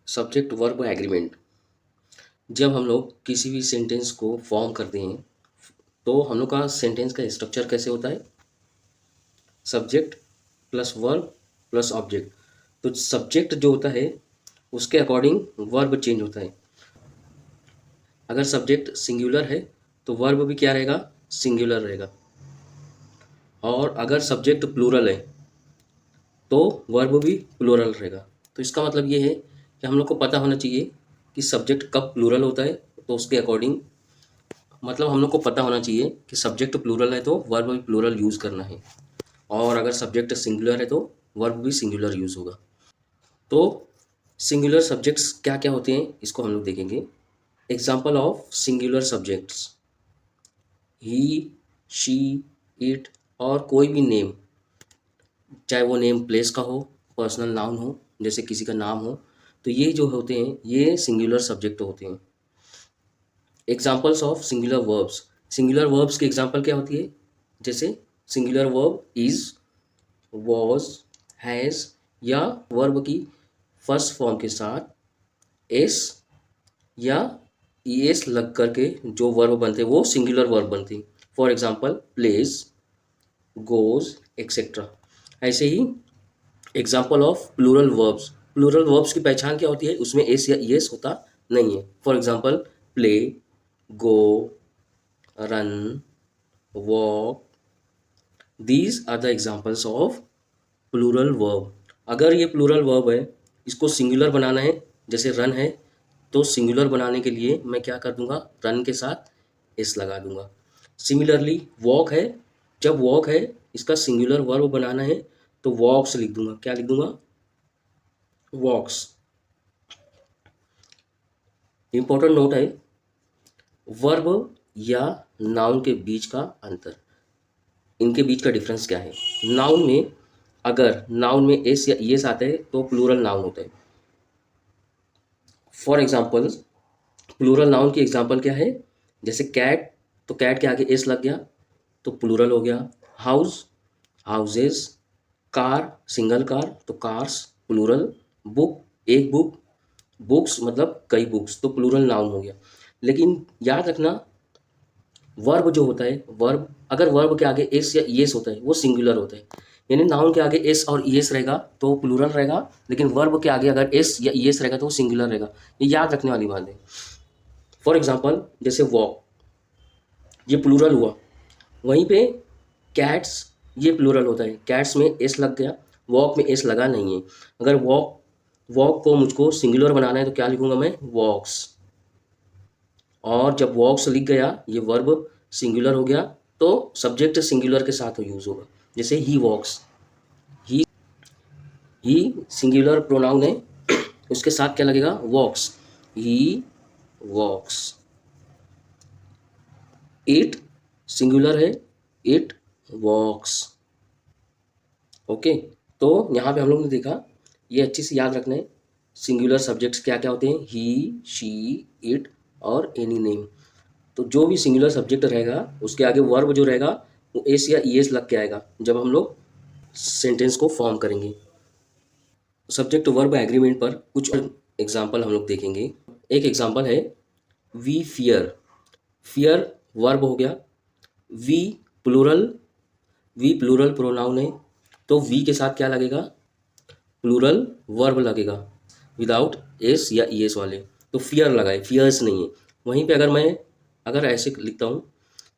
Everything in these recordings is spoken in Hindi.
Subject verb agreement. जब हम लोग किसी भी सेंटेंस को फॉर्म करते हैं तो हम लोग का सेंटेंस का स्ट्रक्चर कैसे होता है? Subject plus verb plus object. तो सब्जेक्ट जो होता है उसके अकॉर्डिंग वर्ब चेंज होता है। अगर सब्जेक्ट सिंगुलर है तो वर्ब भी क्या रहेगा? सिंगुलर रहेगा। और अगर सब्जेक्ट प्लूरल है तो वर्ब भी प्लूरल रहेगा। तो इसका मतलब ये है कि हम लोग को पता होना चाहिए कि सब्जेक्ट कब प्लूरल होता है, तो उसके अकॉर्डिंग मतलब हम लोग को पता होना चाहिए कि सब्जेक्ट प्लूरल है तो वर्ब भी प्लूरल यूज़ करना है, और अगर सब्जेक्ट सिंगुलर है तो वर्ब भी सिंगुलर यूज़ होगा। तो सिंगुलर सब्जेक्ट्स क्या क्या होते हैं इसको हम लोग देखेंगे। Example of singular subjects: he, she, it, और कोई भी नेम, चाहे वो नेम प्लेस का हो, पर्सनल नाउन हो, जैसे किसी का नाम हो, तो ये जो होते हैं ये सिंगुलर सब्जेक्ट होते हैं। Examples of singular verbs: singular verbs की एग्जाम्पल क्या होती है? जैसे singular verb is, was, has, या वर्ब की फर्स्ट फॉर्म के साथ एस या ईएस लग करके जो वर्ब बनते हैं वो सिंगुलर वर्ब बनते हैं। For example plays, goes, etcetera. ऐसे ही example of plural verbs: plural verbs की पहचान क्या होती है? उसमें एस या ईएस होता नहीं है। For example play, go, run, walk. These are the examples of plural verb. अगर ये प्लूरल वर्ब है, इसको सिंगुलर बनाना है, जैसे रन है, तो सिंगुलर बनाने के लिए मैं क्या कर दूंगा? रन के साथ एस लगा दूंगा। सिमिलरली वॉक है, जब वॉक है इसका सिंगुलर वर्ब बनाना है तो वॉक्स लिख दूंगा। क्या लिख दूंगा? वॉक्स। इंपॉर्टेंट नोट है, वर्ब या नाउन के बीच का अंतर, इनके बीच का डिफरेंस क्या है? नाउन में अगर नाउन में एस या ईएस आता है तो प्लूरल नाउन होता है। फॉर एग्जाम्पल प्लूरल नाउन की एग्जाम्पल क्या है? जैसे कैट, तो कैट के आगे एस लग गया तो प्लूरल हो गया। House, houses. Car, single car तो कार्स प्लूरल। बुक, एक बुक। बुक्स मतलब कई बुक्स तो प्लूरल नाउन हो गया। लेकिन याद रखना, वर्ब जो होता है, वर्ब अगर वर्ब के आगे एस या ईएस होता है वो सिंगुलर होता है। यानी नाउन के आगे एस और ईएस रहेगा तो प्लूरल रहेगा, लेकिन वर्ब के आगे अगर एस या ईएस रहेगा तो वो सिंगुलर रहेगा। ये याद रखने वाली बात है। फॉर एग्जाम्पल जैसे वॉक, ये प्लूरल हुआ। वहीं पे कैट्स, ये प्लूरल होता है, कैट्स में एस लग गया, वॉक में एस लगा नहीं है। अगर वॉक वॉक को मुझको सिंगुलर बनाना है तो क्या लिखूंगा मैं? वॉक्स। और जब वॉक्स लिख गया, ये वर्ब सिंगुलर हो गया, तो सब्जेक्ट सिंगुलर के साथ यूज होगा। जैसे ही वॉक्स, ही ही सिंगुलर प्रोनाउन है, उसके साथ क्या लगेगा? वॉक्स। ही वॉक्स। इट सिंगुलर है, इट वॉक्स। ओके। तो यहाँ पे हम लोग ने देखा, ये अच्छे से याद रखना है, सिंगुलर सब्जेक्ट्स क्या क्या होते हैं? ही, शी, इट और एनी नेम। तो जो भी सिंगुलर सब्जेक्ट रहेगा उसके आगे वर्ब जो रहेगा वो एस या ईएस लग के आएगा जब हम लोग सेंटेंस को फॉर्म करेंगे। सब्जेक्ट वर्ब एग्रीमेंट पर कुछ एग्जाम्पल हम लोग देखेंगे। एक एग्जाम्पल है वी फियर। फियर वर्ब हो गया। We plural, we plural pronoun है, तो वी के साथ क्या लगेगा? प्लूरल वर्ब लगेगा विदाउट एस या ईएस वाले। तो फियर लगाए, फियर्स नहीं है। वहीं पे अगर मैं अगर ऐसे लिखता हूँ,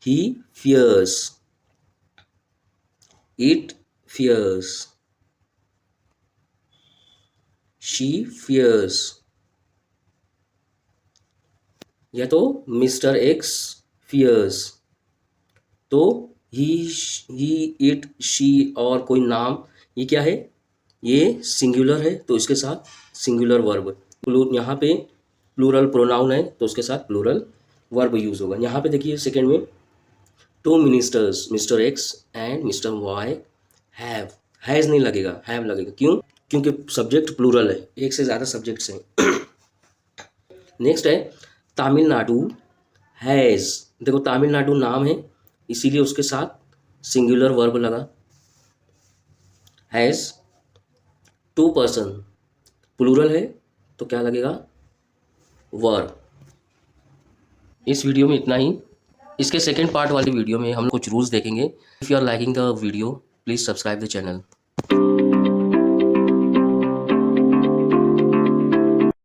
he fears, it fears, she fears, या तो मिस्टर एक्स फियर्स। तो ही, इट, शी और कोई नाम, ये क्या है? ये सिंगुलर है तो इसके साथ सिंगुलर वर्ब। यहाँ पे प्लूरल प्रोनाउन है तो उसके साथ प्लूरल वर्ब यूज होगा। यहाँ पे देखिए सेकंड में, two ministers, mister X and mister Y have, has नहीं लगेगा, हैव लगेगा। क्यों? क्योंकि सब्जेक्ट प्लूरल है, एक से ज़्यादा सब्जेक्ट्स हैं। नेक्स्ट है तमिलनाडु हैज़। देखो तमिलनाडु नाम है इसीलिए उसके साथ सिंगुलर वर्ब लगा। हैज़, टू पर्सन प्लूरल है तो क्या लगेगा, वर। इस वीडियो में इतना ही। इसके सेकेंड पार्ट वाली वीडियो में हम कुछ रूल्स देखेंगे। If you are liking the video, please subscribe the channel.